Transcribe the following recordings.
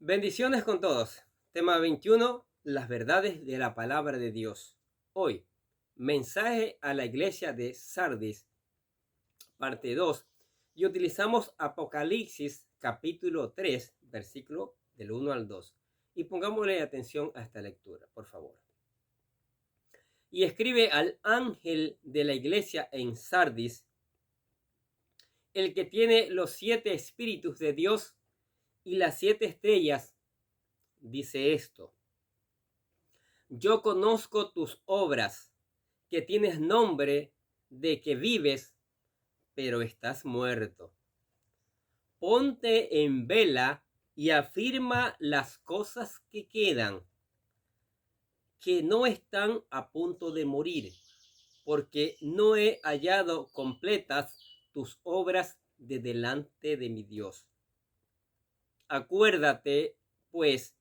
Bendiciones con todos. Tema 21. Las verdades de la palabra de Dios. Hoy, mensaje a la iglesia de Sardis, parte 2. Y utilizamos Apocalipsis capítulo 3, versículo del 1 al 2. Y pongámosle atención a esta lectura, por favor. Y escribe al ángel de la iglesia en Sardis, el que tiene los 7 espíritus de Dios y las 7 estrellas, dice esto: yo conozco tus obras, que tienes nombre de que vives, pero estás muerto. Ponte en vela y afirma las cosas que quedan, que no están a punto de morir, porque no he hallado completas tus obras de delante de mi Dios. Acuérdate, pues,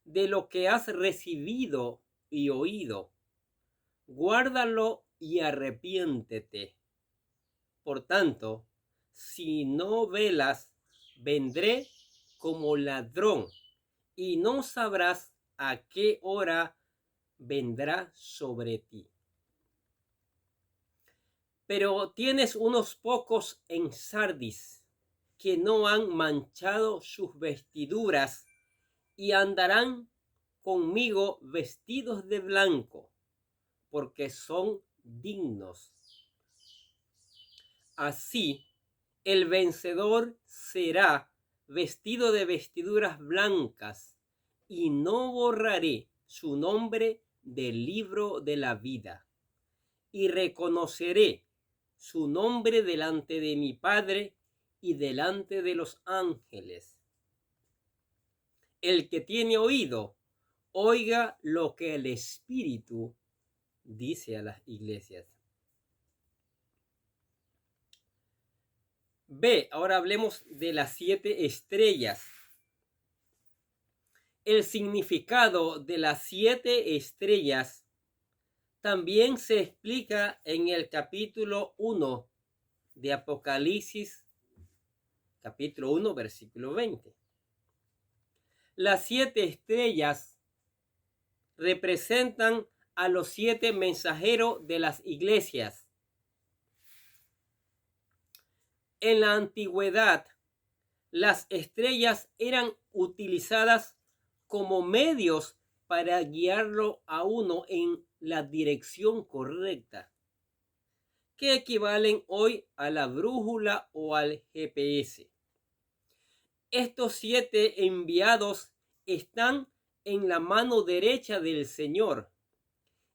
de lo que has recibido y oído. Guárdalo y arrepiéntete. Por tanto, si no velas, vendré como ladrón, y no sabrás a qué hora vendrá sobre ti. Pero tienes unos pocos en Sardis que no han manchado sus vestiduras y andarán conmigo vestidos de blanco, porque son dignos. Así, el vencedor será vestido de vestiduras blancas, y no borraré su nombre del libro de la vida, y reconoceré su nombre delante de mi Padre y delante de los ángeles. El que tiene oído, oiga lo que el Espíritu dice a las iglesias. B. Ahora hablemos de las 7 estrellas. El significado de las 7 estrellas también se explica en el capítulo 1 de Apocalipsis, capítulo 1, versículo 20. Las 7 estrellas representan a los 7 mensajeros de las iglesias. En la antigüedad, las estrellas eran utilizadas como medios para guiarlo a uno en la dirección correcta, que equivalen hoy a la brújula o al GPS. Estos 7 enviados están en la mano derecha del Señor.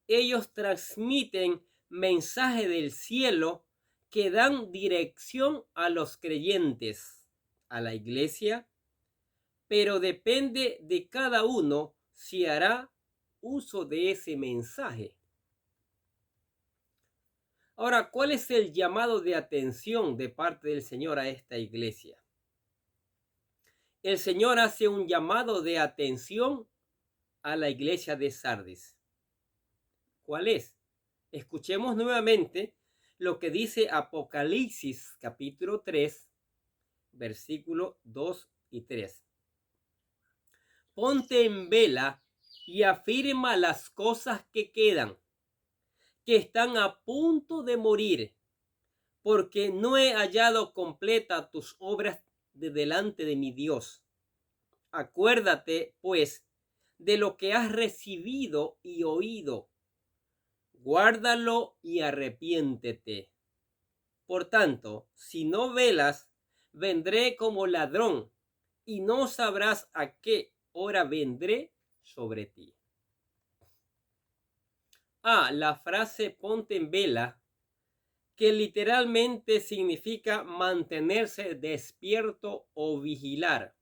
Ellos transmiten mensaje del cielo que dan dirección a los creyentes, a la iglesia, pero depende de cada uno si hará uso de ese mensaje. Ahora, ¿cuál es el llamado de atención de parte del Señor a esta iglesia? El Señor hace un llamado de atención a la iglesia de Sardis. ¿Cuál es? Escuchemos nuevamente lo que dice Apocalipsis capítulo 3, versículo 2 y 3. Ponte en vela y afirma las cosas que quedan, que están a punto de morir, porque no he hallado completa tus obras de delante de mi Dios. Acuérdate, pues, de lo que has recibido y oído. Guárdalo y arrepiéntete. Por tanto, si no velas, vendré como ladrón, y no sabrás a qué hora vendré sobre ti. La frase ponte en vela, que literalmente significa mantenerse despierto o vigilar.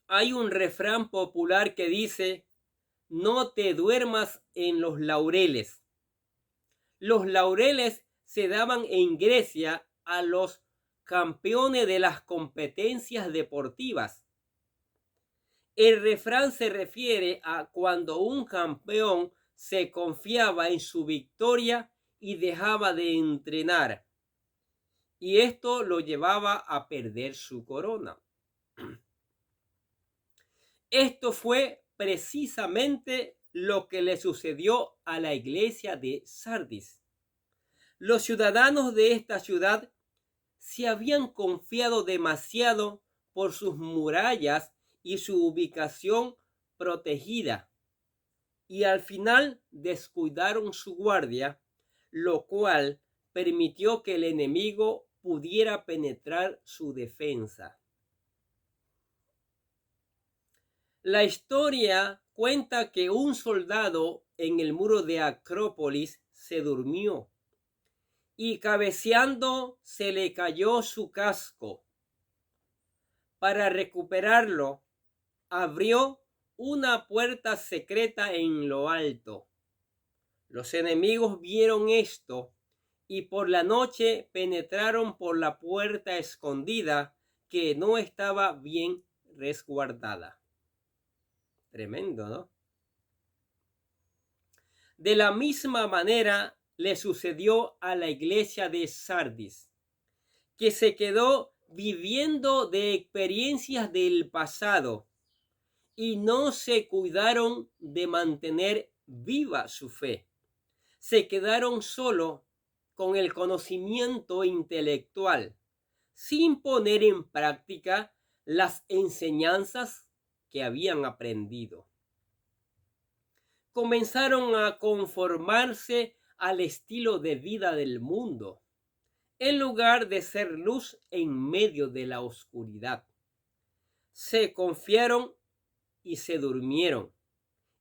Hay un refrán popular que dice: no te duermas en los laureles. Los laureles se daban en Grecia a los campeones de las competencias deportivas. El refrán se refiere a cuando un campeón se confiaba en su victoria y dejaba de entrenar. y esto lo llevaba a perder su corona. Esto fue precisamente lo que le sucedió a la iglesia de Sardis. Los ciudadanos de esta ciudad se habían confiado demasiado por sus murallas y su ubicación protegida, y al final descuidaron su guardia, lo cual permitió que el enemigo pudiera penetrar su defensa. La historia cuenta que un soldado en el muro de Acrópolis se durmió y cabeceando se le cayó su casco. Para recuperarlo, abrió una puerta secreta en lo alto. Los enemigos vieron esto y por la noche penetraron por la puerta escondida que no estaba bien resguardada. Tremendo, ¿no? De la misma manera le sucedió a la iglesia de Sardis, que se quedó viviendo de experiencias del pasado y no se cuidaron de mantener viva su fe. Se quedaron solo con el conocimiento intelectual, sin poner en práctica las enseñanzas que habían aprendido. Comenzaron a conformarse al estilo de vida del mundo, en lugar de ser luz en medio de la oscuridad. Se confiaron y se durmieron,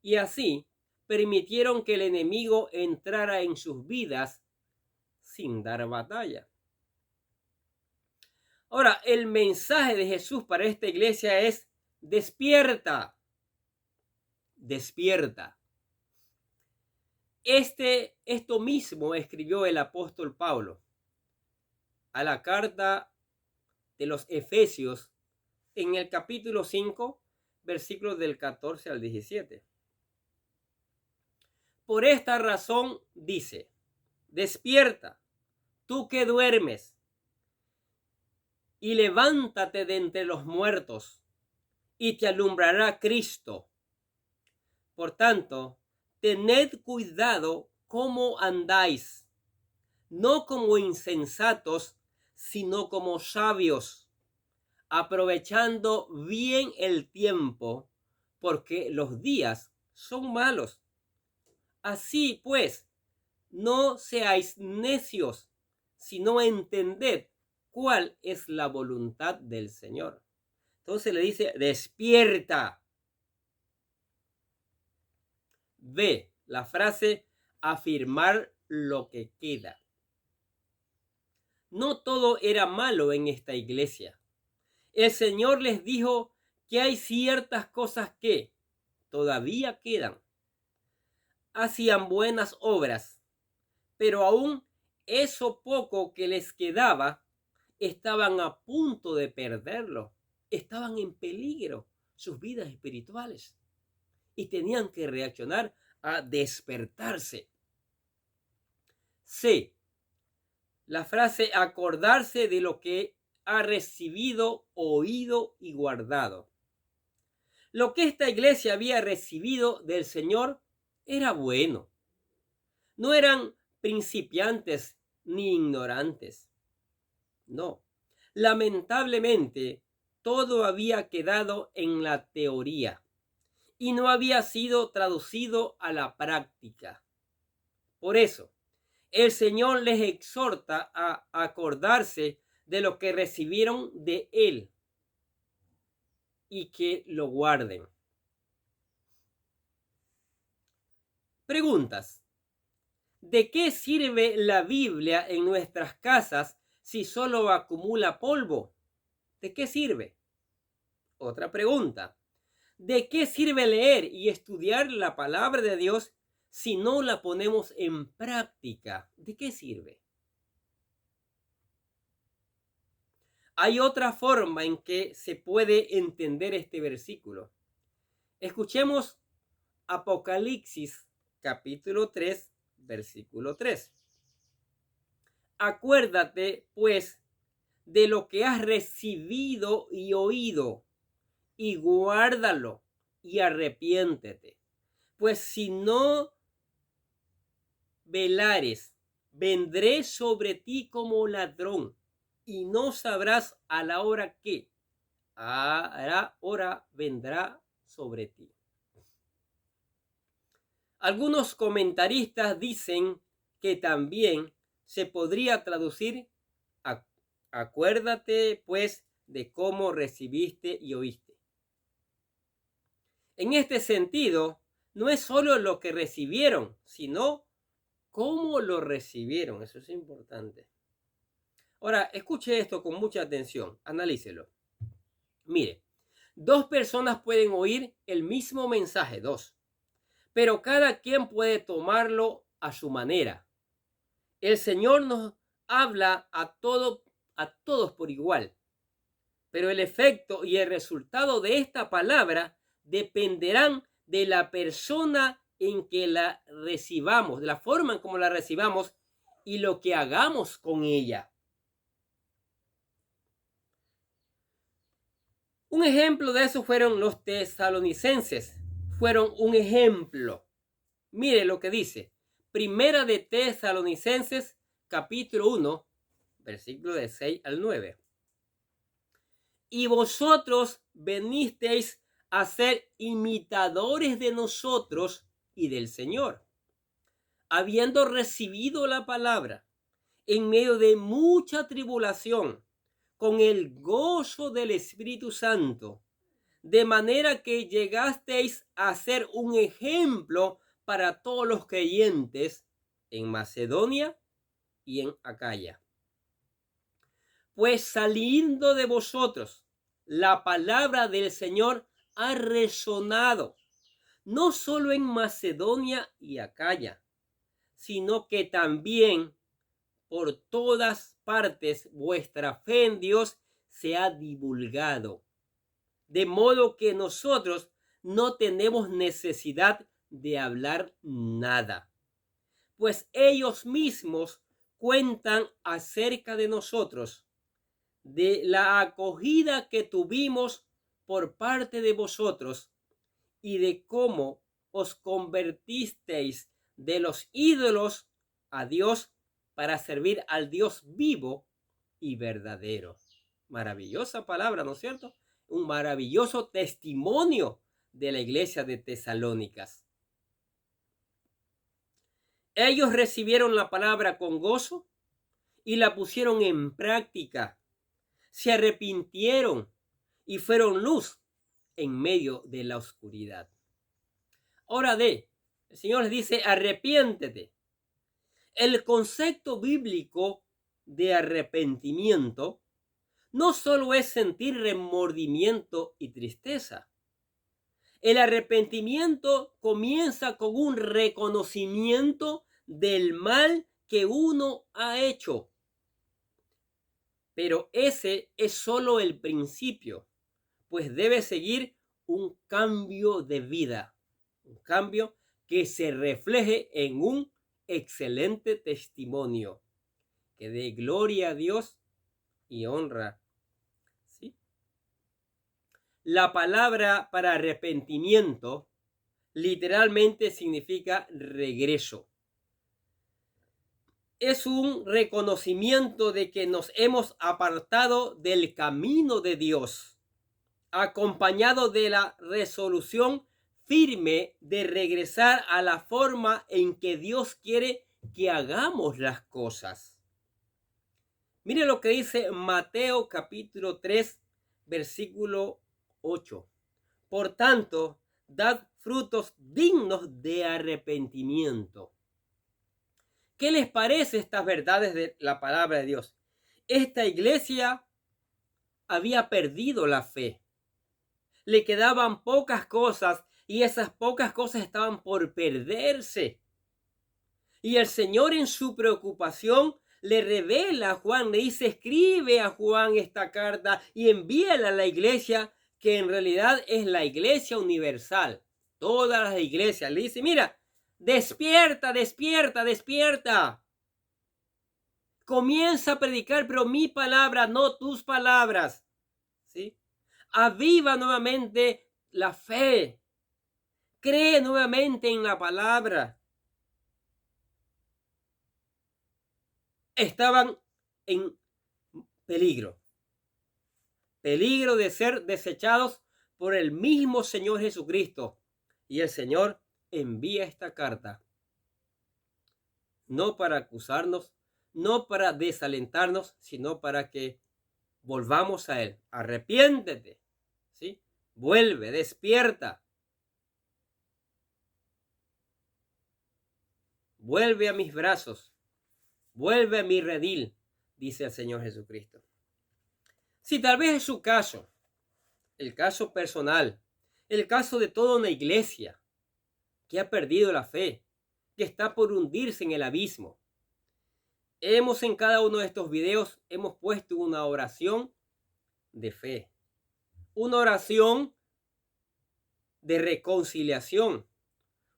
y así permitieron que el enemigo entrara en sus vidas sin dar batalla. Ahora, el mensaje de Jesús para esta iglesia es: despierta, despierta. Esto mismo escribió el apóstol Pablo a la carta de los Efesios en el capítulo 5, versículos del 14 al 17. Por esta razón dice: despierta, tú que duermes, y levántate de entre los muertos, y te alumbrará Cristo. Por tanto, tened cuidado cómo andáis, no como insensatos, sino como sabios, aprovechando bien el tiempo, porque los días son malos. Así pues, no seáis necios, sino entended cuál es la voluntad del Señor. Entonces le dice: despierta. Ve la frase afirmar lo que queda. No todo era malo en esta iglesia. El Señor les dijo que hay ciertas cosas que todavía quedan. Hacían buenas obras, pero aún eso poco que les quedaba estaban a punto de perderlo. Estaban en peligro sus vidas espirituales y tenían que reaccionar a despertarse. C. La frase acordarse de lo que ha recibido, oído y guardado. Lo que esta iglesia había recibido del Señor era bueno. No eran principiantes ni ignorantes. No. Lamentablemente, todo había quedado en la teoría y no había sido traducido a la práctica. Por eso, el Señor les exhorta a acordarse de lo que recibieron de Él y que lo guarden. Preguntas: ¿de qué sirve la Biblia en nuestras casas si solo acumula polvo? ¿De qué sirve? Otra pregunta: ¿de qué sirve leer y estudiar la palabra de Dios si no la ponemos en práctica? ¿De qué sirve? Hay otra forma en que se puede entender este versículo. Escuchemos Apocalipsis capítulo 3, versículo 3. Acuérdate, pues, de lo que has recibido y oído, y guárdalo y arrepiéntete. Pues si no velares, vendré sobre ti como ladrón, y no sabrás a la hora que hora vendrá sobre ti. Algunos comentaristas dicen que también se podría traducir: acuérdate pues de cómo recibiste y oíste. En este sentido, no es solo lo que recibieron, sino cómo lo recibieron. Eso es importante. Ahora, escuche esto con mucha atención, analícelo. Mire, dos personas pueden oír el mismo mensaje, pero cada quien puede tomarlo a su manera. El Señor nos habla a todos por igual, pero el efecto y el resultado de esta palabra dependerán de la persona en que la recibamos, de la forma en cómo la recibamos y lo que hagamos con ella. Un ejemplo de eso fueron los tesalonicenses. Fueron un ejemplo. Mire lo que dice. Primera de Tesalonicenses, capítulo 1, versículo de 6 al 9. Y vosotros venisteis a ser imitadores de nosotros y del Señor, habiendo recibido la palabra en medio de mucha tribulación, con el gozo del Espíritu Santo, de manera que llegasteis a ser un ejemplo para todos los creyentes en Macedonia y en Acaya. Pues saliendo de vosotros, la palabra del Señor ha resonado, no solo en Macedonia y Acaya, sino que también por todas partes vuestra fe en Dios se ha divulgado. De modo que nosotros no tenemos necesidad de hablar nada, pues ellos mismos cuentan acerca de nosotros, de la acogida que tuvimos por parte de vosotros y de cómo os convertisteis de los ídolos a Dios para servir al Dios vivo y verdadero. Maravillosa palabra, ¿no es cierto? Un maravilloso testimonio de la iglesia de Tesalónicas. Ellos recibieron la palabra con gozo y la pusieron en práctica. Se arrepintieron y fueron luz en medio de la oscuridad. Ahora el Señor les dice: arrepiéntete. El concepto bíblico de arrepentimiento no solo es sentir remordimiento y tristeza. El arrepentimiento comienza con un reconocimiento del mal que uno ha hecho. Pero ese es solo el principio, pues debe seguir un cambio de vida, un cambio que se refleje en un excelente testimonio que dé gloria a Dios y honra. ¿Sí? La palabra para arrepentimiento literalmente significa regreso. Es un reconocimiento de que nos hemos apartado del camino de Dios, acompañado de la resolución firme de regresar a la forma en que Dios quiere que hagamos las cosas. Mire lo que dice Mateo capítulo 3, versículo 8. Por tanto, dad frutos dignos de arrepentimiento. ¿Qué les parece estas verdades de la palabra de Dios? Esta iglesia había perdido la fe. Le quedaban pocas cosas y esas pocas cosas estaban por perderse. Y el Señor, en su preocupación, le revela a Juan, le dice: escribe a Juan esta carta y envíala a la iglesia, que en realidad es la iglesia universal. Todas las iglesias. Le dice: mira, despierta, despierta, despierta. Comienza a predicar, pero mi palabra, no tus palabras. ¿Sí? Aviva nuevamente la fe. Cree nuevamente en la palabra. Estaban en peligro. Peligro de ser desechados por el mismo Señor Jesucristo. Y el Señor envía esta carta, no para acusarnos, no para desalentarnos, sino para que volvamos a Él. Arrepiéntete, ¿sí? Vuelve, despierta. Vuelve a mis brazos, vuelve a mi redil, dice el Señor Jesucristo. Si tal vez es su caso, el caso personal, el caso de toda una iglesia que ha perdido la fe, que está por hundirse en el abismo. Hemos en cada uno de estos videos, hemos puesto una oración de fe, una oración de reconciliación,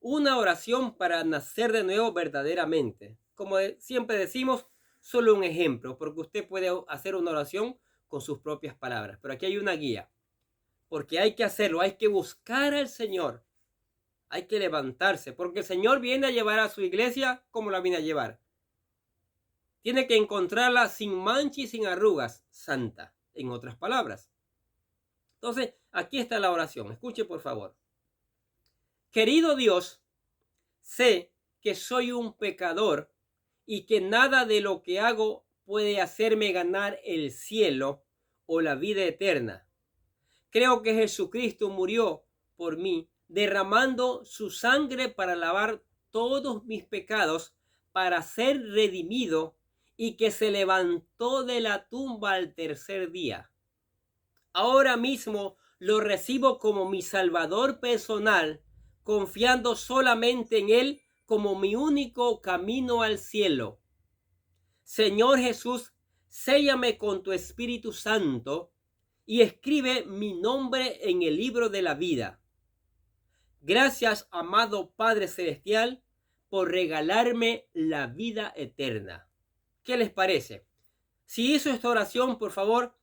una oración para nacer de nuevo verdaderamente. Como siempre decimos, solo un ejemplo, porque usted puede hacer una oración con sus propias palabras, pero aquí hay una guía, porque hay que hacerlo, hay que buscar al Señor, hay que levantarse, porque el Señor viene a llevar a su iglesia como la viene a llevar. Tiene que encontrarla sin mancha y sin arrugas, santa, en otras palabras. Entonces, aquí está la oración. Escuche, por favor. Querido Dios, sé que soy un pecador y que nada de lo que hago puede hacerme ganar el cielo o la vida eterna. Creo que Jesucristo murió por mí, derramando su sangre para lavar todos mis pecados, para ser redimido, y que se levantó de la tumba al tercer día. Ahora mismo lo recibo como mi Salvador personal, confiando solamente en Él como mi único camino al cielo. Señor Jesús, séllame con tu Espíritu Santo y escribe mi nombre en el libro de la vida. Gracias, amado Padre Celestial, por regalarme la vida eterna. ¿Qué les parece? Si hizo esta oración, por favor,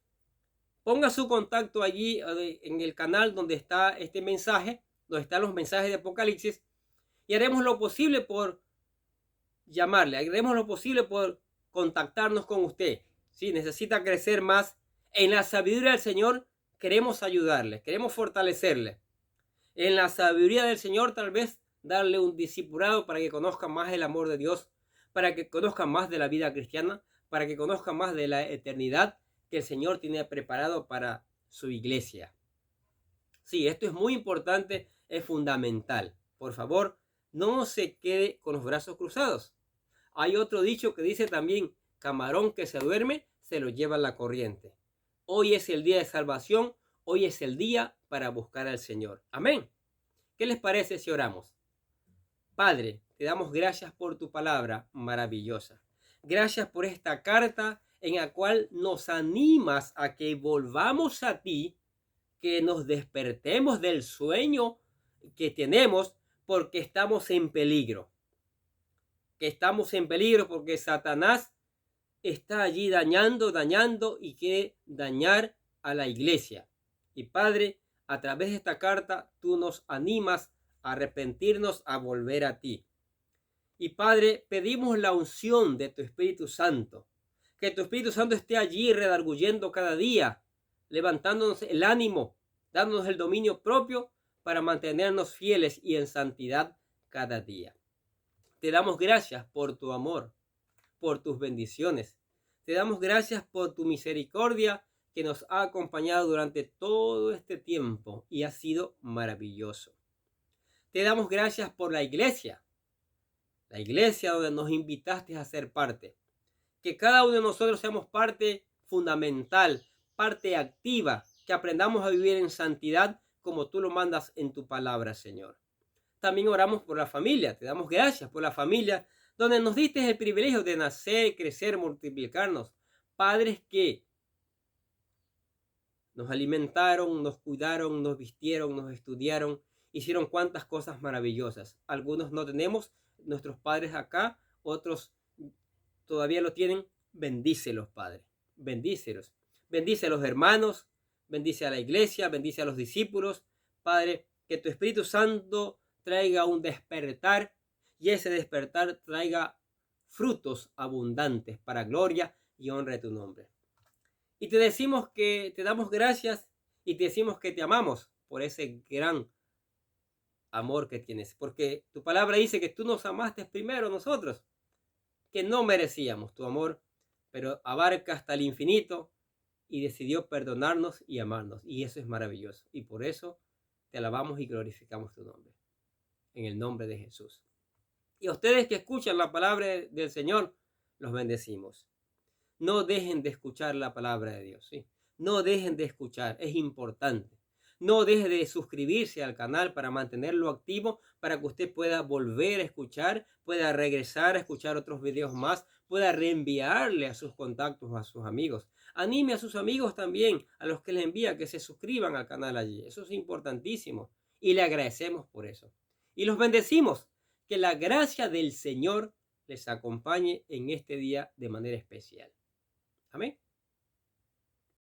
ponga su contacto allí en el canal donde está este mensaje, donde están los mensajes de Apocalipsis, y haremos lo posible por llamarle, haremos lo posible por contactarnos con usted. Si necesita crecer más en la sabiduría del Señor, queremos ayudarle, queremos fortalecerle. En la sabiduría del Señor, tal vez darle un discipulado para que conozca más el amor de Dios, para que conozca más de la vida cristiana, para que conozca más de la eternidad que el Señor tiene preparado para su iglesia. Sí, esto es muy importante, es fundamental. Por favor, no se quede con los brazos cruzados. Hay otro dicho que dice también, camarón que se duerme, se lo lleva la corriente. Hoy es el día de salvación, hoy es el día para buscar al Señor. Amén. ¿Qué les parece si oramos? Padre, te damos gracias por tu palabra maravillosa. Gracias por esta carta en la cual nos animas a que volvamos a ti, que nos despertemos del sueño que tenemos porque estamos en peligro. Que estamos en peligro porque Satanás está allí dañando y quiere dañar a la iglesia. Y Padre, a través de esta carta tú nos animas a arrepentirnos, a volver a ti. Y Padre, pedimos la unción de tu Espíritu Santo, que tu Espíritu Santo esté allí redarguyendo cada día, levantándonos el ánimo, dándonos el dominio propio para mantenernos fieles y en santidad cada día. Te damos gracias por tu amor, por tus bendiciones. Te damos gracias por tu misericordia que nos ha acompañado durante todo este tiempo y ha sido maravilloso. Te damos gracias por la iglesia donde nos invitaste a ser parte. Que cada uno de nosotros seamos parte fundamental, parte activa, que aprendamos a vivir en santidad como tú lo mandas en tu palabra, Señor. También oramos por la familia, te damos gracias por la familia, donde nos diste el privilegio de nacer, crecer, multiplicarnos. Padres que nos alimentaron, nos cuidaron, nos vistieron, nos estudiaron, hicieron cuantas cosas maravillosas. Algunos no tenemos nuestros padres acá, otros todavía lo tienen bendícelos, Padre, bendícelos. Bendice a los hermanos, bendice a la iglesia, bendice a los discípulos. Padre, que tu Espíritu Santo traiga un despertar y ese despertar traiga frutos abundantes para gloria y honra de tu nombre. Y te decimos que te damos gracias y te decimos que te amamos por ese gran amor que tienes, porque tu palabra dice que tú nos amaste primero nosotros, que no merecíamos tu amor, pero abarca hasta el infinito y decidió perdonarnos y amarnos, y eso es maravilloso, y por eso te alabamos y glorificamos tu nombre, en el nombre de Jesús. Y a ustedes que escuchan la palabra del Señor, los bendecimos. No dejen de escuchar la palabra de Dios, ¿sí? No dejen de escuchar, es importante. No deje de suscribirse al canal para mantenerlo activo, para que usted pueda volver a escuchar, pueda regresar a escuchar otros videos más, pueda reenviarle a sus contactos o a sus amigos. Anime a sus amigos también, a los que le envía, que se suscriban al canal allí. Eso es importantísimo y le agradecemos por eso. Y los bendecimos. Que la gracia del Señor les acompañe en este día de manera especial. Amén.